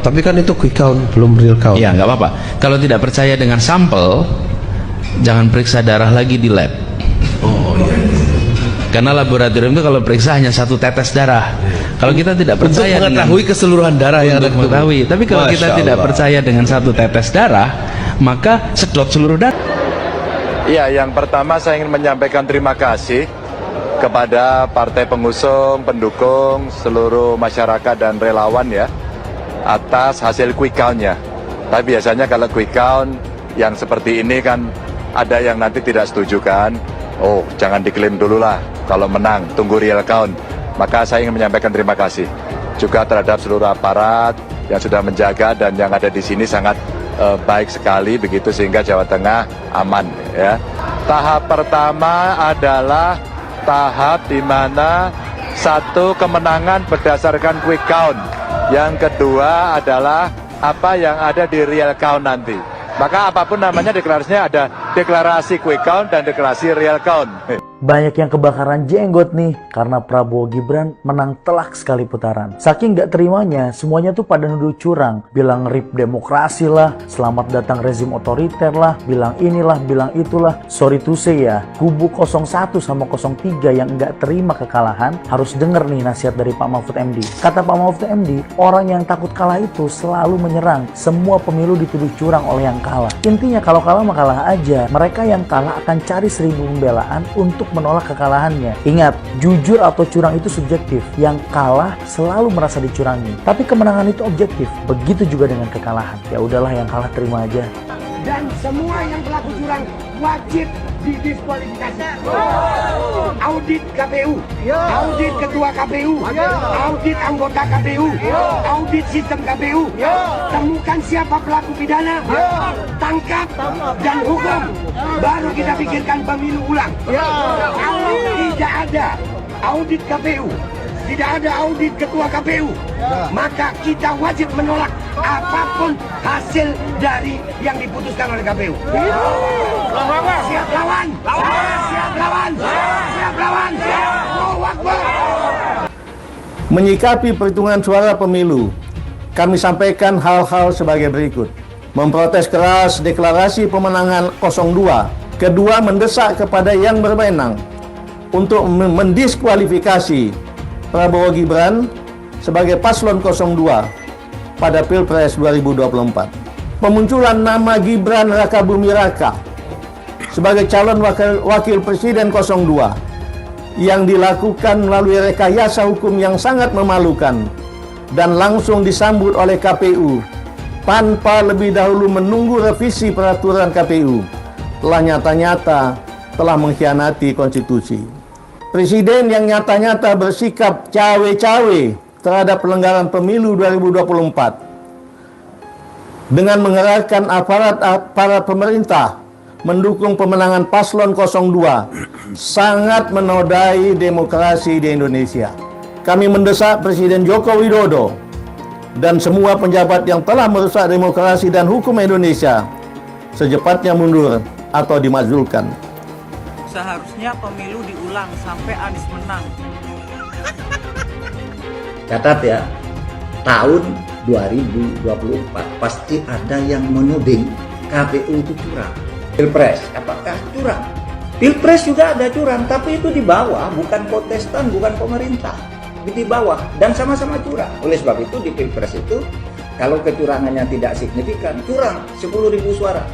Tapi kan itu quick count, belum real count. Ya nggak apa-apa. Kalau tidak percaya dengan sampel, jangan periksa darah lagi di lab. Oh iya. Karena laboratorium itu kalau periksa hanya satu tetes darah. Kalau kita tidak Untuk percaya mengetahui keseluruhan darah yang ada di tubuh. mengetahui, tapi kalau kita Masya tidak Allah. percaya dengan satu tetes darah, maka sedot seluruh darah. Ya, yang pertama saya ingin menyampaikan terima kasih kepada partai pengusung, pendukung, seluruh masyarakat dan relawan ya atas hasil quick count-nya. Tapi biasanya kalau quick count yang seperti ini kan ada yang nanti tidak setuju kan. Oh, jangan diklaim dulu lah kalau menang, tunggu real count. Maka saya ingin menyampaikan terima kasih juga terhadap seluruh aparat yang sudah menjaga dan yang ada di sini sangat baik sekali begitu sehingga Jawa Tengah aman ya. Tahap pertama adalah tahap di mana satu kemenangan berdasarkan quick count. Yang kedua adalah apa yang ada di real count nanti. Maka apapun namanya deklarasinya ada deklarasi quick count dan deklarasi real count. Banyak yang kebakaran jenggot nih karena Prabowo Gibran menang telak sekali putaran. Saking gak terimanya, semuanya tuh pada nuduh curang. Bilang rip demokrasi lah, selamat datang rezim otoriter lah, bilang inilah, bilang itulah. Sorry to say ya, kubu 01 sama 03 yang gak terima kekalahan harus denger nih nasihat dari Pak Mahfud MD. Kata Pak Mahfud MD, orang yang takut kalah itu selalu menyerang. Semua pemilu dituduh curang oleh yang kalah. Intinya kalau kalah mah kalah aja. Mereka yang kalah akan cari 1000 pembelaan untuk menolak kekalahannya. Ingat, jujur atau curang itu subjektif. Yang kalah selalu merasa dicurangi. Tapi kemenangan itu objektif. Begitu juga dengan kekalahan. Ya udahlah, yang kalah terima aja. Dan semua yang pelaku curang wajib didiskualifikasi. Audit KPU, audit ketua KPU, audit anggota KPU, audit sistem KPU. Temukan siapa pelaku pidana, tangkap dan hukum. Baru kita pikirkan pemilu ulang. Kalau tidak ada audit KPU, tidak ada audit ketua KPU, maka kita wajib menolak apapun hasil dari yang diputuskan oleh KPU. Siap lawan, siap lawan, siap lawan, Allahu Akbar. Menyikapi perhitungan suara pemilu, kami sampaikan hal-hal sebagai berikut. Memprotes keras deklarasi pemenangan 02. Kedua, mendesak kepada yang berwenang untuk mendiskualifikasi Prabowo Gibran sebagai paslon 02 pada Pilpres 2024. Pemunculan nama Gibran Rakabuming Raka sebagai calon wakil presiden 02 yang dilakukan melalui rekayasa hukum yang sangat memalukan dan langsung disambut oleh KPU tanpa lebih dahulu menunggu revisi peraturan KPU telah nyata-nyata telah mengkhianati konstitusi. Presiden yang nyata-nyata bersikap cawe-cawe terhadap pelanggaran pemilu 2024 dengan mengerahkan aparat pemerintah mendukung pemenangan paslon 02 sangat menodai demokrasi di Indonesia. Kami mendesak Presiden Joko Widodo dan semua penjabat yang telah merusak demokrasi dan hukum Indonesia secepatnya mundur atau dimakzulkan. Seharusnya pemilu diulang sampai Anies menang. Catat ya, tahun 2024 pasti ada yang menuding KPU itu curang. Pilpres, apakah curang? Pilpres juga ada curang, tapi itu di bawah, bukan kontestan, bukan pemerintah. Di bawah, dan sama-sama curang. Oleh sebab itu di Pilpres itu, kalau kecurangannya tidak signifikan, curang 10.000 suara.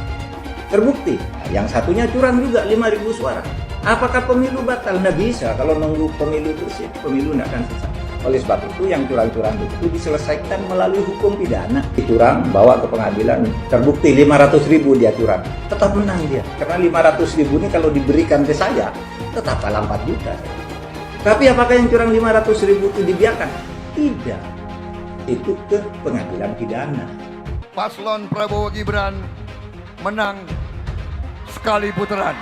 Terbukti, yang satunya curang juga 5.000 suara. Apakah pemilu batal? Nggak bisa, kalau nunggu pemilu bersih, pemilu nggak akan selesai. Oleh sebab itu yang curang-curang itu diselesaikan melalui hukum pidana. Curang bawa ke pengadilan, terbukti 500.000 dia curang, tetap menang dia. Karena 500.000 ini kalau diberikan ke saya, tetap kalah 4 juta. Tapi apakah yang curang 500.000 itu dibiarkan? Tidak. Itu ke pengadilan pidana. Paslon Prabowo Gibran menang sekali putaran.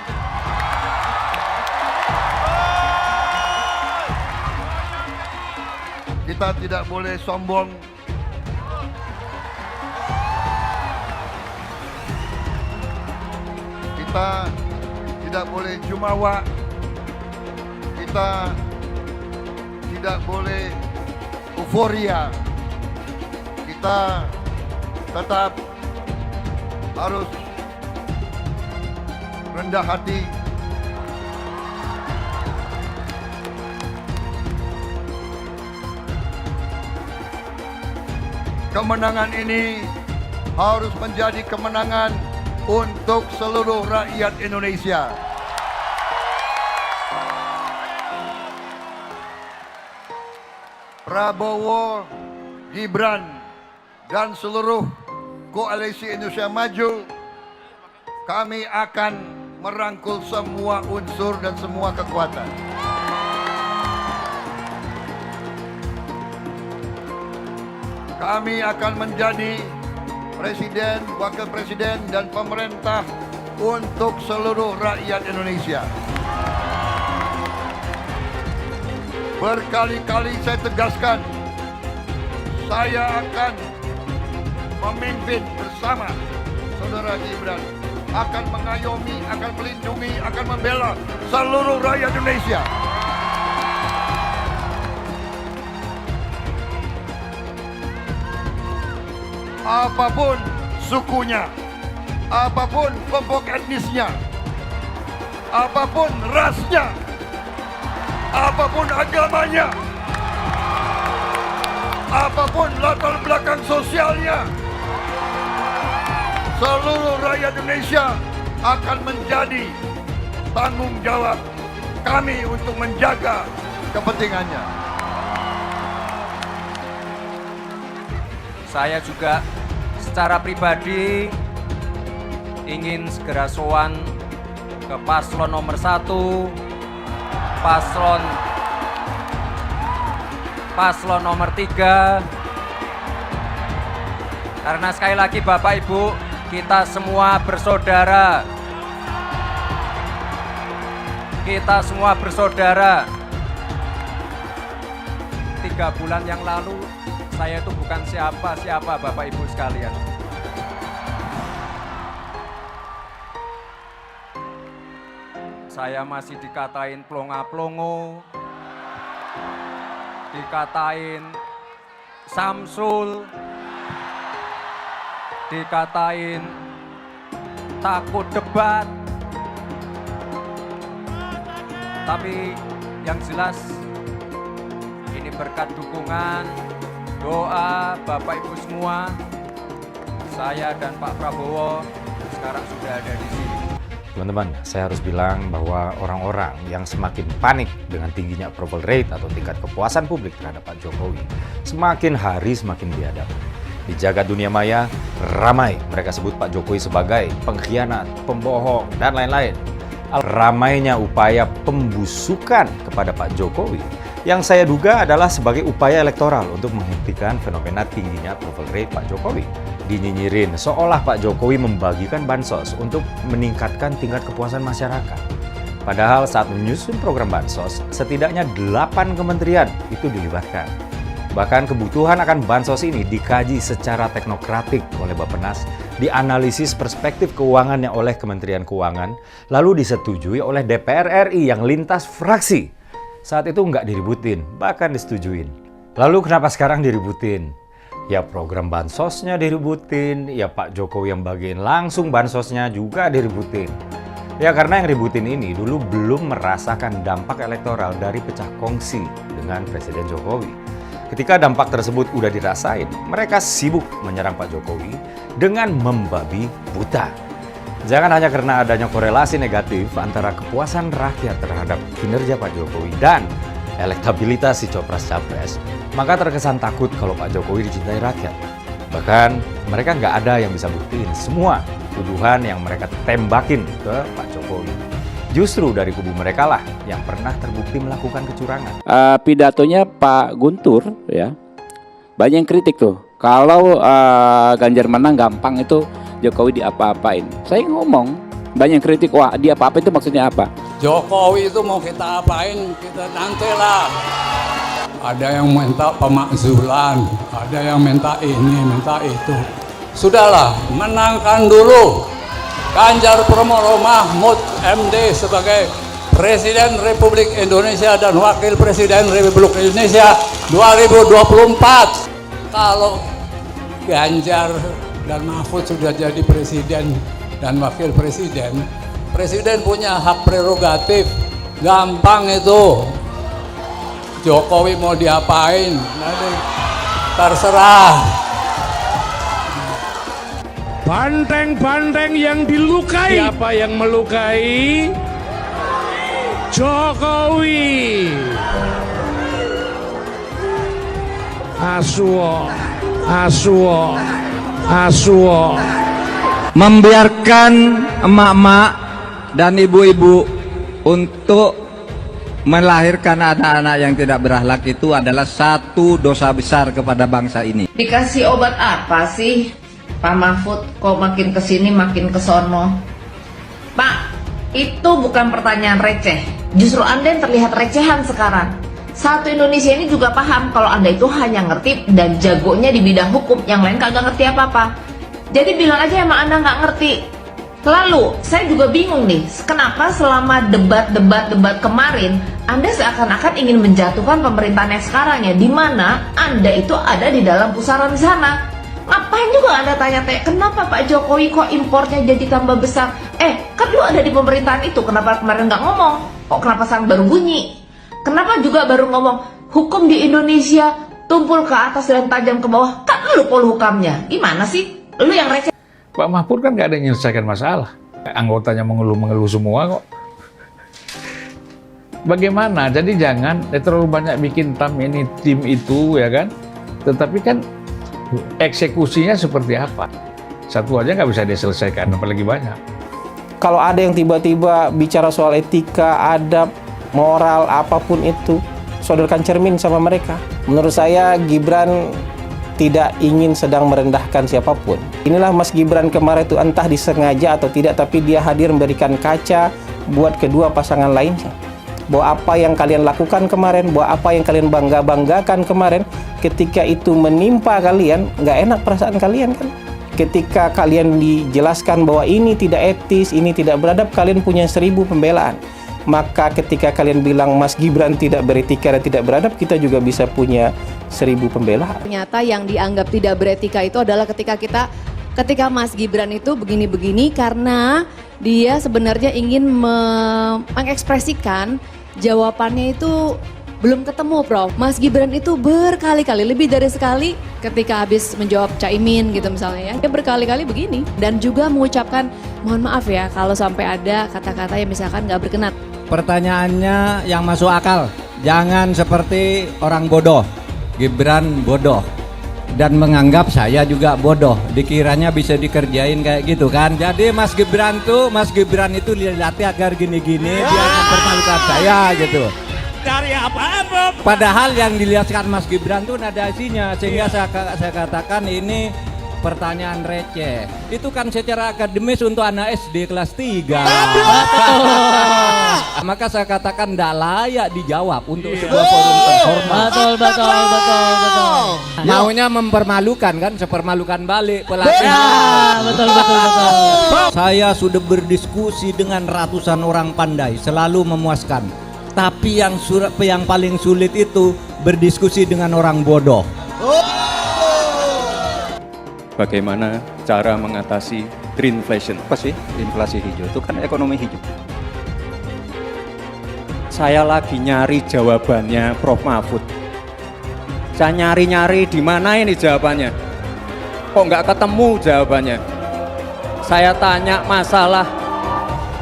Kita tidak boleh sombong. Kita tidak boleh jumawa. Kita tidak boleh euforia. Kita tetap harus rendah hati, kemenangan ini harus menjadi kemenangan untuk seluruh rakyat Indonesia. Prabowo, Gibran, dan seluruh koalisi Indonesia Maju, kami akan merangkul semua unsur dan semua kekuatan. Kami akan menjadi presiden, wakil presiden, dan pemerintah untuk seluruh rakyat Indonesia. Berkali-kali saya tegaskan, saya akan memimpin bersama saudara Gibran, akan mengayomi, akan melindungi, akan membela seluruh rakyat Indonesia. Apapun sukunya, apapun kelompok etnisnya, apapun rasnya, apapun agamanya, apapun latar belakang sosialnya, seluruh rakyat Indonesia akan menjadi tanggung jawab kami untuk menjaga kepentingannya. Saya juga secara pribadi ingin segera sowan ke paslon nomor 1, paslon nomor 3, karena sekali lagi Bapak Ibu, kita semua bersaudara. Kita semua bersaudara. 3 bulan yang lalu saya itu bukan siapa-siapa Bapak Ibu sekalian. Saya masih dikatain plonga-plongo, dikatain Samsul, dikatain takut debat. Tapi yang jelas ini berkat dukungan, doa Bapak Ibu semua, saya dan Pak Prabowo sekarang sudah ada di sini. Teman-teman, saya harus bilang bahwa orang-orang yang semakin panik dengan tingginya approval rate atau tingkat kepuasan publik terhadap Pak Jokowi, semakin hari semakin biadab. Di jagat dunia maya, ramai mereka sebut Pak Jokowi sebagai pengkhianat, pembohong, dan lain-lain. Ramainya upaya pembusukan kepada Pak Jokowi yang saya duga adalah sebagai upaya elektoral untuk menghentikan fenomena tingginya approval rate Pak Jokowi. Dinyinyirin seolah Pak Jokowi membagikan bansos untuk meningkatkan tingkat kepuasan masyarakat. Padahal saat menyusun program bansos, setidaknya 8 kementerian itu dilibatkan. Bahkan kebutuhan akan bansos ini dikaji secara teknokratik oleh Bappenas, dianalisis perspektif keuangannya oleh Kementerian Keuangan, lalu disetujui oleh DPR RI yang lintas fraksi. Saat itu nggak diributin, bahkan disetujuin. Lalu kenapa sekarang diributin? Ya program bansosnya diributin, ya Pak Jokowi yang bagiin langsung bansosnya juga diributin. Ya karena yang ributin ini dulu belum merasakan dampak elektoral dari pecah kongsi dengan Presiden Jokowi. Ketika dampak tersebut udah dirasain, mereka sibuk menyerang Pak Jokowi dengan membabi buta. Jangan hanya karena adanya korelasi negatif antara kepuasan rakyat terhadap kinerja Pak Jokowi dan elektabilitas si Copras-Capres, maka terkesan takut kalau Pak Jokowi dicintai rakyat. Bahkan mereka nggak ada yang bisa buktiin semua tuduhan yang mereka tembakin ke Pak Jokowi. Justru dari kubu mereka lah yang pernah terbukti melakukan kecurangan. Pidatonya Pak Guntur ya, banyak yang kritik tuh. Kalau Ganjar menang gampang itu Jokowi diapa-apain. Saya ngomong, banyak yang kritik, wah dia apa-apa itu maksudnya apa? Jokowi itu mau kita apain, kita nantilah. Ada yang minta pemakzulan, ada yang minta ini, minta itu. Sudahlah, menangkan dulu Ganjar Pranowo Mahfud MD sebagai Presiden Republik Indonesia dan Wakil Presiden Republik Indonesia 2024. Kalau Ganjar dan Mahfud sudah jadi presiden dan wakil presiden. Presiden punya hak prerogatif, gampang itu. Jokowi mau diapain, nanti terserah. Banteng-banteng yang dilukai. Siapa yang melukai? Jokowi. Asuo, asuo, asuo. Membiarkan emak-emak dan ibu-ibu untuk melahirkan anak-anak yang tidak berakhlak itu adalah satu dosa besar kepada bangsa ini. Dikasih obat apa sih Pak Mahfud? Kok makin kesini makin kesono? Pak, itu bukan pertanyaan receh. Justru Anda yang terlihat recehan sekarang. Satu Indonesia ini juga paham kalau Anda itu hanya ngerti dan jagonya di bidang hukum, yang lain kagak ngerti apa-apa. Jadi bilang aja emang Anda nggak ngerti. Lalu, saya juga bingung nih, kenapa selama debat kemarin, Anda seakan-akan ingin menjatuhkan pemerintahan yang sekarang ya, di mana Anda itu ada di dalam pusaran sana. Ngapain juga Anda tanya-tanya, kenapa Pak Jokowi kok impornya jadi tambah besar? Kan lu ada di pemerintahan itu, kenapa kemarin nggak ngomong? Kok kenapa sekarang baru bunyi? Kenapa juga baru ngomong, hukum di Indonesia tumpul ke atas dan tajam ke bawah? Kan lu polhukamnya, gimana sih? Lu yang receh. Pak Mahfud kan nggak ada yang menyelesaikan masalah. Anggotanya mengeluh-mengeluh semua kok. Bagaimana? Jadi jangan terlalu banyak bikin tim itu ya kan. Tetapi kan eksekusinya seperti apa? Satu aja nggak bisa diselesaikan, apalagi banyak. Kalau ada yang tiba-tiba bicara soal etika, adab, moral, apapun itu, sodorkan cermin sama mereka. Menurut saya Gibran tidak ingin sedang merendahkan siapapun. Inilah Mas Gibran kemarin itu entah disengaja atau tidak, tapi dia hadir memberikan kaca buat kedua pasangan lainnya. Bahwa apa yang kalian lakukan kemarin, bahwa apa yang kalian bangga-banggakan kemarin, ketika itu menimpa kalian, nggak enak perasaan kalian kan? Ketika kalian dijelaskan bahwa ini tidak etis, ini tidak beradab, kalian punya 1000 pembelaan. Maka ketika kalian bilang Mas Gibran tidak beretika dan tidak beradab, kita juga bisa punya 1000 pembelaan. Ternyata yang dianggap tidak beretika itu adalah ketika Mas Gibran itu begini-begini karena dia sebenarnya ingin mengekspresikan jawabannya itu belum ketemu, Prof. Mas Gibran itu berkali-kali, lebih dari sekali ketika habis menjawab Caimin gitu misalnya ya, dia berkali-kali begini dan juga mengucapkan mohon maaf ya kalau sampai ada kata-kata yang misalkan nggak berkenan. Pertanyaannya yang masuk akal, jangan seperti orang bodoh. Gibran bodoh dan menganggap saya juga bodoh, dikiranya bisa dikerjain kayak gitu kan. Jadi Mas Gibran itu dilatih agar gini-gini biar mempermalukan saya gitu. Dari apa? Padahal yang dilihatkan Mas Gibran tuh nada isinya, sehingga saya katakan ini pertanyaan receh. Itu kan secara akademis untuk anak SD kelas 3. Maka saya katakan tidak layak dijawab untuk sebuah forum terhormat. Betul. Maunya mempermalukan kan, sepermalukan balik pelatih. Betul. Saya sudah berdiskusi dengan ratusan orang pandai, selalu memuaskan. Tapi yang paling sulit itu berdiskusi dengan orang bodoh. Bagaimana cara mengatasi greenflation? Apa sih inflasi hijau? Itu kan ekonomi hijau. Saya lagi nyari jawabannya Prof. Mahfud. Saya nyari-nyari di mana ini jawabannya. Kok nggak ketemu jawabannya? Saya tanya masalah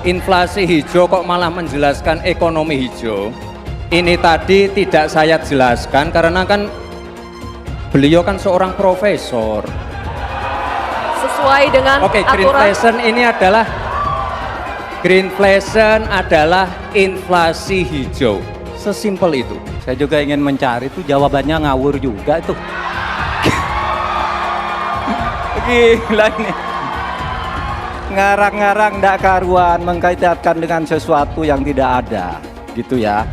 inflasi hijau kok malah menjelaskan ekonomi hijau. Ini tadi tidak saya jelaskan karena kan beliau kan seorang profesor. Sesuai dengan aturan. Greenflation adalah inflasi hijau. Sesimpel itu. Saya juga ingin mencari itu jawabannya ngawur juga itu. Gila ini. Ngarang-ngarang ndak karuan, mengkaitkan dengan sesuatu yang tidak ada. Gitu ya.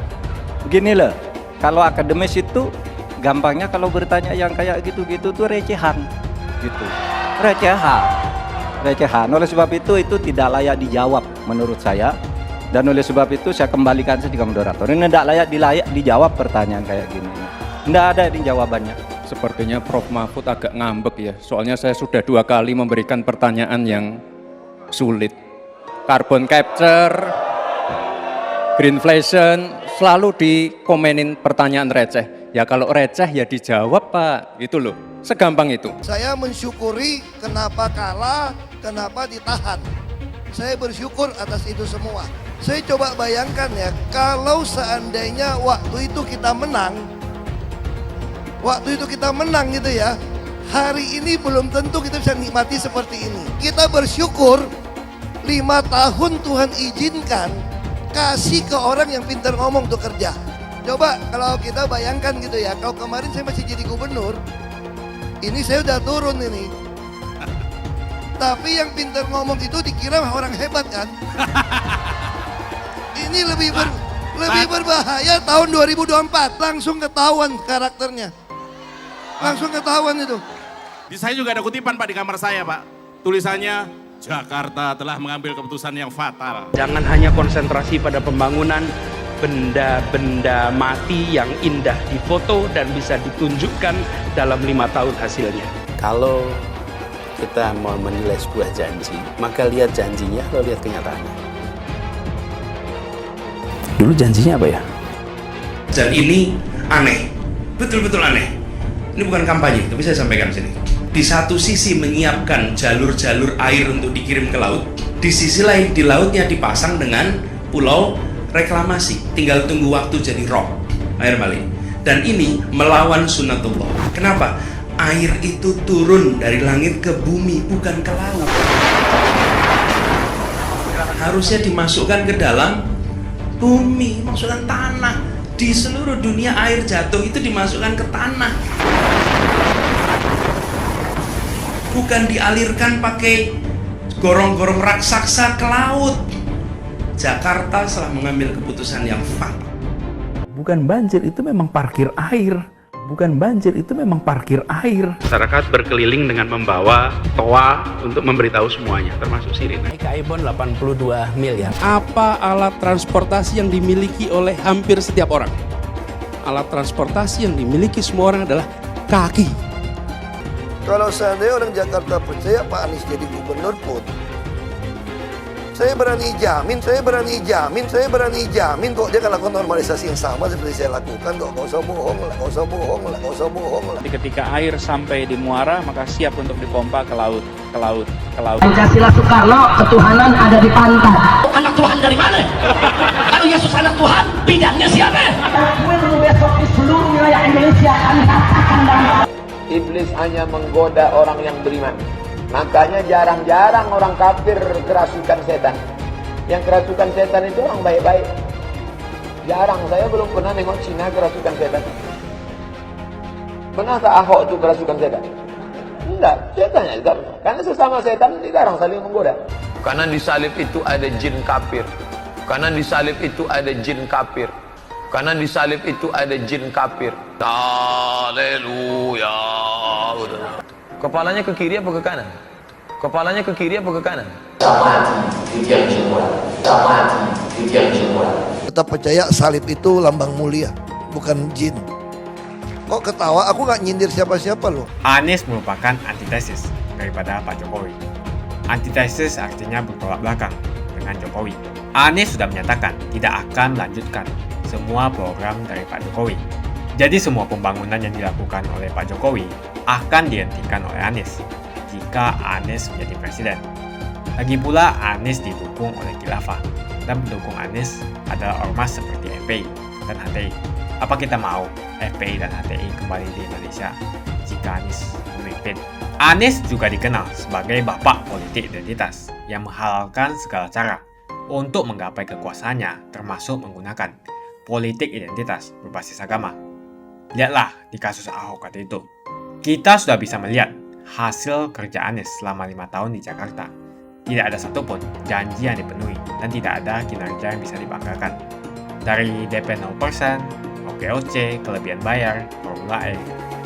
Begini loh, kalau akademis itu gampangnya kalau bertanya yang kayak gitu-gitu tuh recehan. Gitu. Recehan. Oleh sebab itu tidak layak dijawab menurut saya. Dan oleh sebab itu saya kembalikan saja ke moderator. Ini tidak layak dijawab pertanyaan kayak gini. Tidak ada di jawabannya. Sepertinya Prof. Mahfud agak ngambek ya, soalnya saya sudah 2 kali memberikan pertanyaan yang sulit. Carbon capture, greenflation, selalu dikomenin pertanyaan receh. Ya kalau receh ya dijawab Pak, gitu loh, segampang itu. Saya mensyukuri kenapa kalah, kenapa ditahan. Saya bersyukur atas itu semua. Saya coba bayangkan ya, kalau seandainya waktu itu kita menang gitu ya, hari ini belum tentu kita bisa nikmati seperti ini. Kita bersyukur 5 tahun Tuhan izinkan kasih ke orang yang pintar ngomong untuk kerja. Coba kalau kita bayangkan gitu ya, kalau kemarin saya masih jadi gubernur, ini saya udah turun ini. Tapi yang pintar ngomong itu dikira orang hebat kan? Ini lebih berbahaya tahun 2024, langsung ketahuan karakternya. Langsung ketahuan itu. Di saya juga ada kutipan Pak di kamar saya Pak. Tulisannya, Jakarta telah mengambil keputusan yang fatal. Jangan hanya konsentrasi pada pembangunan benda-benda mati yang indah difoto dan bisa ditunjukkan dalam 5 tahun hasilnya. Kalau kita mau menilai sebuah janji, maka lihat janjinya atau lihat kenyataannya. Dulu janjinya apa ya? Dan ini aneh, betul-betul aneh. Ini bukan kampanye, tapi saya sampaikan sini. Di satu sisi menyiapkan jalur-jalur air untuk dikirim ke laut, di sisi lain di lautnya dipasang dengan pulau reklamasi, tinggal tunggu waktu jadi rob, air balik. Dan ini melawan sunnatullah. Kenapa? Air itu turun dari langit ke bumi, bukan ke laut. Harusnya dimasukkan ke dalam bumi, masukkan tanah. Di seluruh dunia air jatuh itu dimasukkan ke tanah. Bukan dialirkan pakai gorong-gorong raksasa ke laut. Jakarta telah mengambil keputusan yang fatal. Bukan banjir, itu memang parkir air. Bukan banjir, itu memang parkir air. Masyarakat berkeliling dengan membawa toa untuk memberitahu semuanya, termasuk sirine. Kaibon 82 miliar. Apa alat transportasi yang dimiliki oleh hampir setiap orang? Alat transportasi yang dimiliki semua orang adalah kaki. Kalau seandainya orang Jakarta percaya Pak Anies jadi gubernur pun, saya berani jamin kok dia akan lakukan normalisasi yang sama seperti saya lakukan kok. Gak usah bohong lah. Tapi ketika air sampai di muara, maka siap untuk dipompa ke laut. Pancasila Soekarno, ketuhanan ada di pantai. Anak Tuhan dari mana? Kalau Yesus anak Tuhan, bidangnya siapa? Besok di seluruh wilayah Indonesia akan katakan dan Iblis hanya menggoda orang yang beriman. Makanya jarang-jarang orang kafir kerasukan setan. Yang kerasukan setan itu orang baik-baik. Jarang, saya belum pernah nengok Cina kerasukan setan. Pernahkah Ahok itu kerasukan setan? Enggak, setannya juga. Karena sesama setan jarang saling menggoda. Karena di salib itu ada jin kafir. Karena di salib itu ada jin kafir. Karena di salib itu ada jin kafir. Haleluya. Kepalanya ke kiri apa ke kanan? Kepalanya ke kiri apa ke kanan? Tetap percaya salib itu lambang mulia, bukan jin. Kok ketawa? Aku nggak nyindir siapa-siapa loh. Anies merupakan antitesis daripada Pak Jokowi. Antitesis artinya bertolak belakang dengan Jokowi. Anies sudah menyatakan tidak akan melanjutkan semua program dari Pak Jokowi. Jadi semua pembangunan yang dilakukan oleh Pak Jokowi akan dihentikan oleh Anies jika Anies menjadi presiden. Lagi pula Anies didukung oleh Khilafah dan pendukung Anies adalah ormas seperti FPI dan HTI. Apa kita mau FPI dan HTI kembali di Indonesia jika Anies memimpin? Anies juga dikenal sebagai bapak politik identitas yang menghalalkan segala cara untuk menggapai kekuasaannya, termasuk menggunakan politik identitas berbasis agama. Lihatlah di kasus Ahok waktu itu. Kita sudah bisa melihat hasil kerja Anies selama 5 tahun di Jakarta. Tidak ada satupun janji yang dipenuhi dan tidak ada kinerja yang bisa dibanggakan. Dari DP 0%, OKOC, kelebihan bayar, Formula E,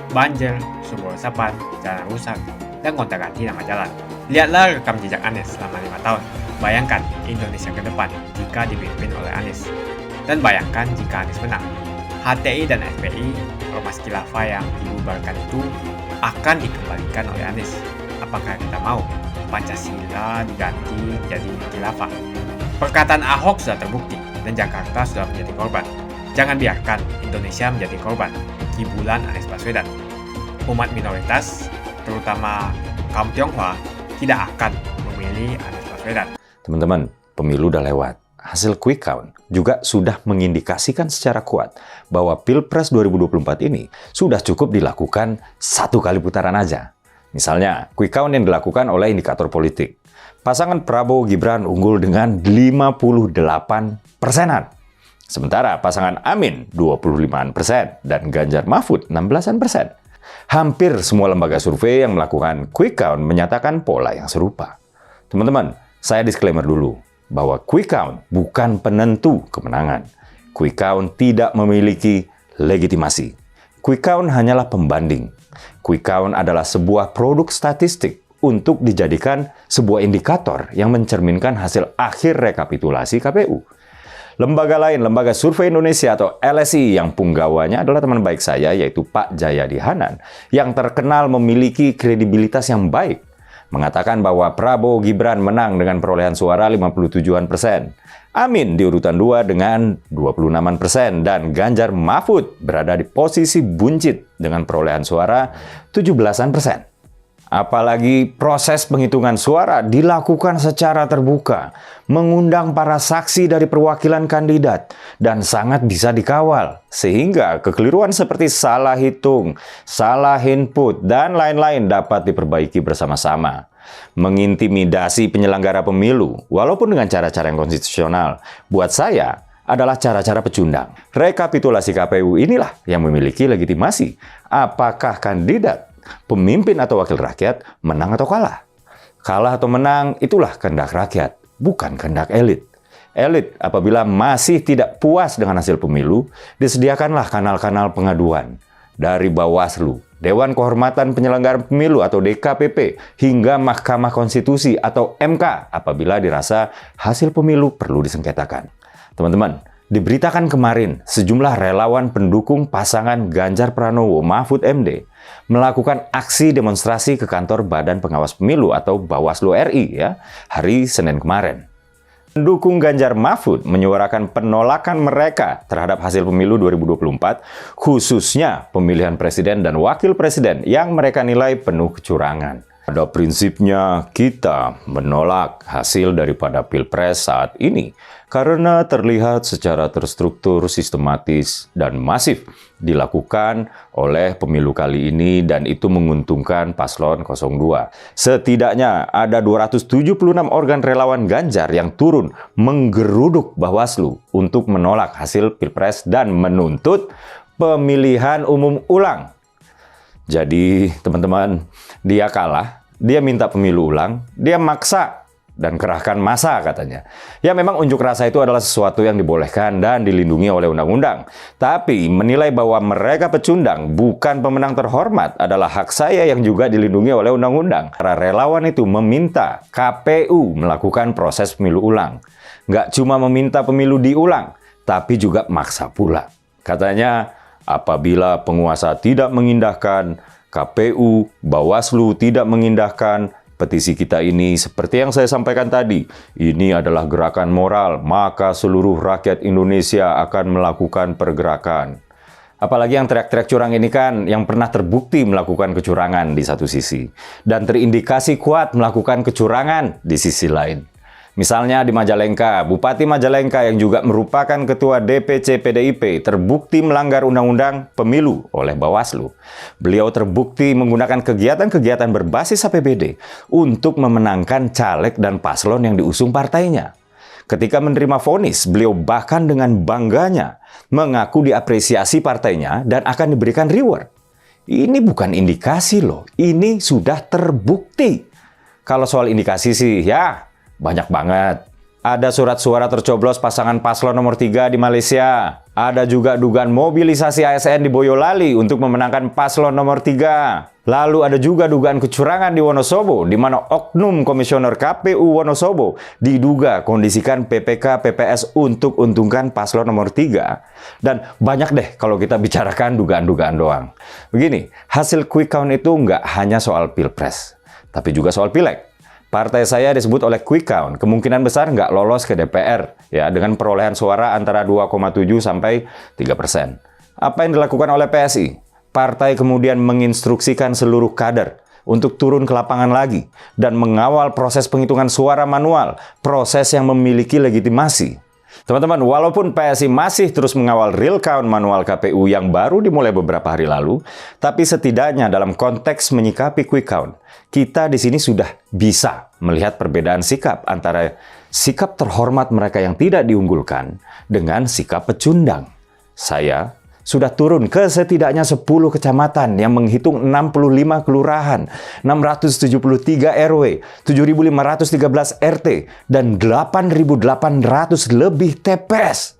banjir, sumber resapan, jalan rusak, dan gonta-ganti nama jalan. Lihatlah rekam jejak Anies selama 5 tahun. Bayangkan Indonesia ke depan jika dipimpin oleh Anies. Dan bayangkan jika Anies menang. HTI dan FPI, Ormas Khilafah yang dibubarkan itu akan dikembalikan oleh Anies. Apakah kita mau Pancasila diganti jadi khilafah? Perkataan Ahok sudah terbukti dan Jakarta sudah menjadi korban. Jangan biarkan Indonesia menjadi korban kibulan Anies Baswedan. Umat minoritas, terutama kaum Tionghoa, tidak akan memilih Anies Baswedan. Teman-teman, pemilu udah lewat. Hasil quick count juga sudah mengindikasikan secara kuat bahwa Pilpres 2024 ini sudah cukup dilakukan 1 kali putaran aja. Misalnya, quick count yang dilakukan oleh indikator politik. Pasangan Prabowo Gibran unggul dengan 58%-an. Sementara pasangan Amin 25% dan Ganjar Mahfud 16%. Hampir semua lembaga survei yang melakukan quick count menyatakan pola yang serupa. Teman-teman, saya disclaimer dulu bahwa quick count bukan penentu kemenangan. Quick count tidak memiliki legitimasi. Quick count hanyalah pembanding. Quick count adalah sebuah produk statistik untuk dijadikan sebuah indikator yang mencerminkan hasil akhir rekapitulasi KPU. Lembaga lain, Lembaga Survei Indonesia atau LSI yang punggawanya adalah teman baik saya, yaitu Pak Jayadi Hanan, yang terkenal memiliki kredibilitas yang baik, mengatakan bahwa Prabowo Gibran menang dengan perolehan suara 57%. Amin di urutan 2 dengan 26%, dan Ganjar Mahfud berada di posisi buncit dengan perolehan suara 17%. Apalagi proses penghitungan suara dilakukan secara terbuka, mengundang para saksi dari perwakilan kandidat, dan sangat bisa dikawal. Sehingga kekeliruan seperti salah hitung, salah input, dan lain-lain dapat diperbaiki bersama-sama. Mengintimidasi penyelenggara pemilu, walaupun dengan cara-cara yang konstitusional, buat saya adalah cara-cara pecundang. Rekapitulasi KPU inilah yang memiliki legitimasi. Apakah kandidat, pemimpin atau wakil rakyat menang atau kalah? Kalah atau menang itulah kehendak rakyat, bukan kehendak elit. Elit apabila masih tidak puas dengan hasil pemilu, disediakanlah kanal-kanal pengaduan dari Bawaslu, Dewan Kehormatan Penyelenggara Pemilu atau DKPP, hingga Mahkamah Konstitusi atau MK apabila dirasa hasil pemilu perlu disengketakan. Teman-teman, diberitakan kemarin sejumlah relawan pendukung pasangan Ganjar Pranowo Mahfud MD melakukan aksi demonstrasi ke kantor Badan Pengawas Pemilu atau Bawaslu RI hari Senin kemarin. Pendukung Ganjar Mahfud menyuarakan penolakan mereka terhadap hasil pemilu 2024, khususnya pemilihan presiden dan wakil presiden yang mereka nilai penuh kecurangan. Pada prinsipnya, kita menolak hasil daripada Pilpres saat ini karena terlihat secara terstruktur, sistematis, dan masif dilakukan oleh pemilu kali ini, dan itu menguntungkan paslon 02. Setidaknya ada 276 organ relawan Ganjar yang turun menggeruduk Bawaslu untuk menolak hasil Pilpres dan menuntut pemilihan umum ulang. Jadi, teman-teman, dia kalah, dia minta pemilu ulang, dia maksa dan kerahkan massa katanya. Ya memang unjuk rasa itu adalah sesuatu yang dibolehkan dan dilindungi oleh undang-undang. Tapi menilai bahwa mereka pecundang bukan pemenang terhormat adalah hak saya yang juga dilindungi oleh undang-undang. Para relawan itu meminta KPU melakukan proses pemilu ulang. Nggak cuma meminta pemilu diulang, tapi juga maksa pula. Katanya, apabila penguasa tidak mengindahkan, KPU, Bawaslu tidak mengindahkan, petisi kita ini seperti yang saya sampaikan tadi, ini adalah gerakan moral, maka seluruh rakyat Indonesia akan melakukan pergerakan. Apalagi yang teriak-teriak curang ini kan yang pernah terbukti melakukan kecurangan di satu sisi, dan terindikasi kuat melakukan kecurangan di sisi lain. Misalnya di Majalengka, Bupati Majalengka yang juga merupakan Ketua DPC PDIP terbukti melanggar Undang-Undang Pemilu oleh Bawaslu. Beliau terbukti menggunakan kegiatan-kegiatan berbasis APBD untuk memenangkan caleg dan paslon yang diusung partainya. Ketika menerima vonis, beliau bahkan dengan bangganya mengaku diapresiasi partainya dan akan diberikan reward. Ini bukan indikasi loh, ini sudah terbukti. Kalau soal indikasi sih ya banyak banget. Ada surat suara tercoblos pasangan paslon nomor 3 di Malaysia. Ada juga dugaan mobilisasi ASN di Boyolali untuk memenangkan paslon nomor 3. Lalu ada juga dugaan kecurangan di Wonosobo, di mana oknum komisioner KPU Wonosobo diduga kondisikan PPK PPS untuk untungkan paslon nomor 3. Dan banyak deh kalau kita bicarakan dugaan-dugaan doang. Begini, hasil quick count itu nggak hanya soal pilpres, tapi juga soal pileg. Partai saya disebut oleh quick count, kemungkinan besar nggak lolos ke DPR ya dengan perolehan suara antara 2,7 sampai 3%. Apa yang dilakukan oleh PSI? Partai kemudian menginstruksikan seluruh kader untuk turun ke lapangan lagi dan mengawal proses penghitungan suara manual, proses yang memiliki legitimasi. Teman-teman, walaupun PSI masih terus mengawal real count manual KPU yang baru dimulai beberapa hari lalu, tapi setidaknya dalam konteks menyikapi quick count, kita di sini sudah bisa melihat perbedaan sikap antara sikap terhormat mereka yang tidak diunggulkan dengan sikap pecundang. Saya sudah turun ke setidaknya 10 kecamatan yang menghitung 65 kelurahan, 673 RW, 7.513 RT, dan 8.800 lebih TPS.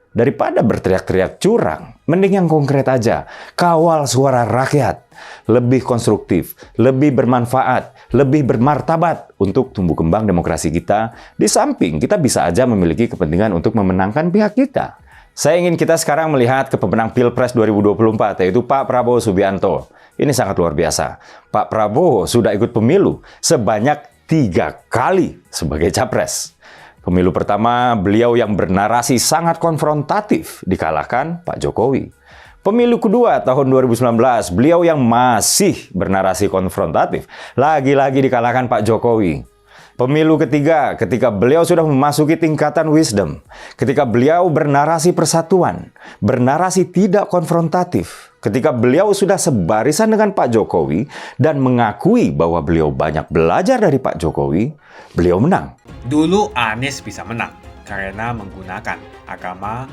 Daripada berteriak-teriak curang, mending yang konkret aja. Kawal suara rakyat. Lebih konstruktif, lebih bermanfaat, lebih bermartabat untuk tumbuh kembang demokrasi kita. Di samping kita bisa aja memiliki kepentingan untuk memenangkan pihak kita. Saya ingin kita sekarang melihat ke pemenang Pilpres 2024, yaitu Pak Prabowo Subianto. Ini sangat luar biasa. Pak Prabowo sudah ikut pemilu sebanyak 3 kali sebagai capres. Pemilu pertama, beliau yang bernarasi sangat konfrontatif dikalahkan Pak Jokowi. Pemilu kedua tahun 2019, beliau yang masih bernarasi konfrontatif lagi-lagi dikalahkan Pak Jokowi. Pemilu ketiga, ketika beliau sudah memasuki tingkatan wisdom, ketika beliau bernarasi persatuan, bernarasi tidak konfrontatif, ketika beliau sudah sebarisan dengan Pak Jokowi dan mengakui bahwa beliau banyak belajar dari Pak Jokowi, beliau menang. Dulu Anies bisa menang karena menggunakan agama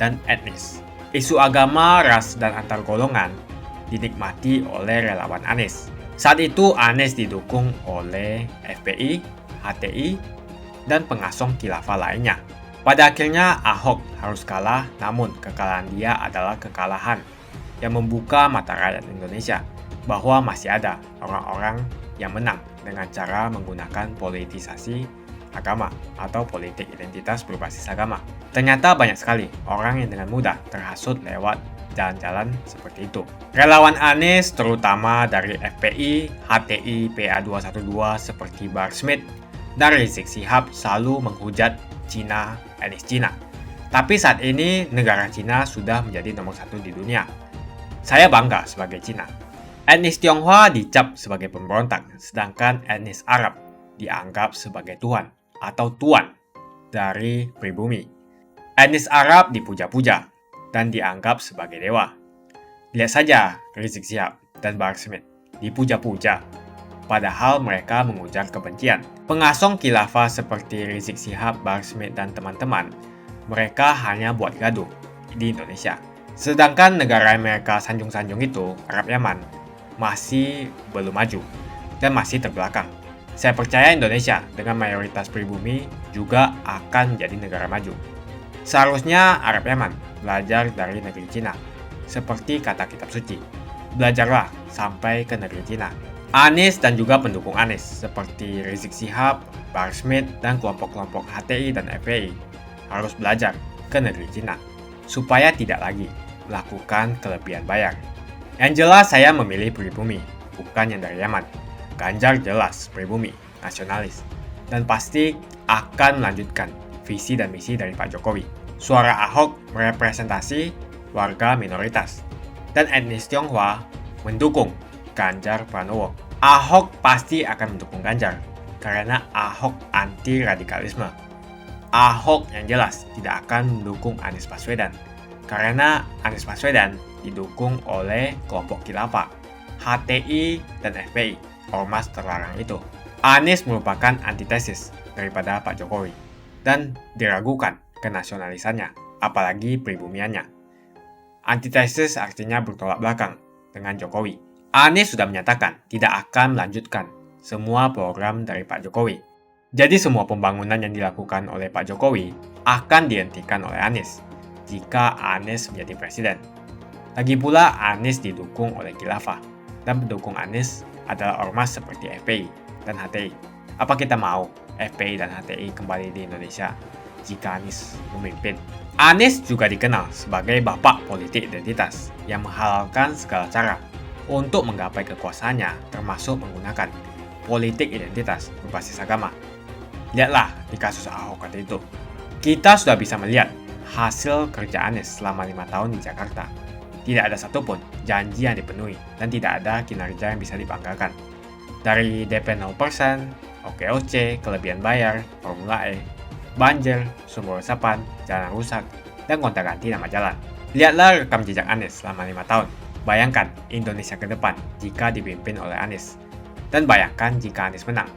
dan etnis. Isu agama, ras, dan antar golongan dinikmati oleh relawan Anies. Saat itu Anies didukung oleh FPI, HTI, dan pengasong khilafah lainnya. Pada akhirnya Ahok harus kalah, namun kekalahan dia adalah kekalahan yang membuka mata rakyat Indonesia bahwa masih ada orang-orang yang menang dengan cara menggunakan politisasi agama atau politik identitas berbasis agama. Ternyata banyak sekali orang yang dengan mudah terhasut lewat jalan-jalan seperti itu. Relawan Anies terutama dari FPI, HTI, PA212 seperti Bahar Smith dan Rizik Syihab selalu menghujat Cina, etnis Cina. Tapi saat ini negara Cina sudah menjadi nomor 1 di dunia. Saya bangga sebagai Cina. Etnis Tionghoa dicap sebagai pemberontak, sedangkan etnis Arab dianggap sebagai Tuhan atau Tuan dari pribumi. Etnis Arab dipuja-puja dan dianggap sebagai dewa. Lihat saja Rizik Syihab dan Bahar Smith dipuja-puja, padahal mereka mengujar kebencian. Pengasong khilafah seperti Rizik Syihab, Bahar Smith, dan teman-teman, mereka hanya buat gaduh di Indonesia. Sedangkan negara yang mereka sanjung-sanjung itu, Arab Yaman, masih belum maju dan masih terbelakang. Saya percaya Indonesia dengan mayoritas pribumi juga akan menjadi negara maju. Seharusnya Arab Yaman belajar dari negeri Cina, seperti kata kitab suci. Belajarlah sampai ke negeri Cina. Anies dan juga pendukung Anies, seperti Rizik Syihab, Bahar Smith, dan kelompok-kelompok HTI dan FPI, harus belajar ke negeri Cina, supaya tidak lagi melakukan kelebihan bayar. Yang jelas saya memilih pribumi, bukan yang dari Yaman. Ganjar jelas pribumi, nasionalis, dan pasti akan melanjutkan visi dan misi dari Pak Jokowi. Suara Ahok merepresentasi warga minoritas, dan etnis Tionghoa mendukung Ganjar Pranowo. Ahok pasti akan mendukung Ganjar, karena Ahok anti radikalisme. Ahok yang jelas tidak akan mendukung Anies Baswedan, karena Anies Baswedan didukung oleh kelompok khilafah, HTI, dan FPI, ormas terlarang itu. Anies merupakan antitesis daripada Pak Jokowi, dan diragukan kenasionalisannya, apalagi pribumiannya. Antitesis artinya bertolak belakang dengan Jokowi. Anies sudah menyatakan tidak akan melanjutkan semua program dari Pak Jokowi. Jadi semua pembangunan yang dilakukan oleh Pak Jokowi akan dihentikan oleh Anies. jika Anies menjadi presiden. Lagi pula Anies didukung oleh khilafah, dan pendukung Anies adalah ormas seperti FPI dan HTI. Apa kita mau FPI dan HTI kembali di Indonesia jika Anies memimpin? Anies juga dikenal sebagai bapak politik identitas yang menghalalkan segala cara untuk menggapai kekuasaannya, termasuk menggunakan politik identitas berbasis agama. Lihatlah di kasus Ahok kali itu. Kita sudah bisa melihat hasil kerja Anies selama 5 tahun di Jakarta. Tidak ada satupun janji yang dipenuhi dan tidak ada kinerja yang bisa dibanggakan. Dari DP 0%, OKOC, kelebihan bayar, Formula E, banjir, sumber resapan, jalan rusak, dan gonta-ganti nama jalan. Lihatlah rekam jejak Anies selama 5 tahun. Bayangkan Indonesia ke depan jika dipimpin oleh Anies. Dan bayangkan jika Anies menang.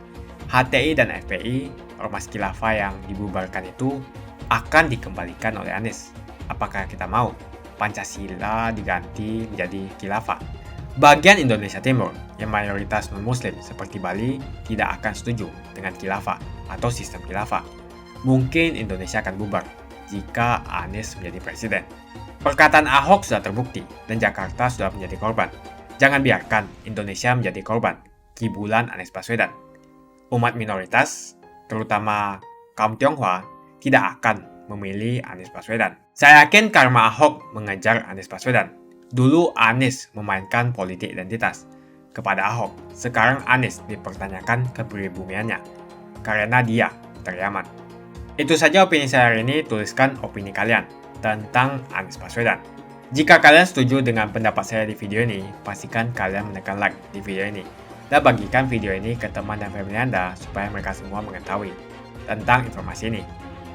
HTI dan FPI, ormas khilafah yang dibubarkan itu, akan dikembalikan oleh Anies. Apakah kita mau Pancasila diganti menjadi khilafah? Bagian Indonesia Timur yang mayoritas non-muslim seperti Bali tidak akan setuju dengan khilafah atau sistem khilafah. Mungkin Indonesia akan bubar jika Anies menjadi presiden. Perkataan Ahok sudah terbukti dan Jakarta sudah menjadi korban. Jangan biarkan Indonesia menjadi korban kibulan Anies Baswedan. Umat minoritas, terutama kaum Tionghoa, tidak akan memilih Anies Baswedan. Saya yakin karma Ahok mengejar Anies Baswedan. Dulu Anies memainkan politik identitas kepada Ahok. Sekarang Anies dipertanyakan kepribumiannya karena dia teriaman. Itu saja opini saya hari ini. Tuliskan opini kalian tentang Anies Baswedan. Jika kalian setuju dengan pendapat saya di video ini, pastikan kalian menekan like di video ini dan bagikan video ini ke teman dan family Anda supaya mereka semua mengetahui tentang informasi ini.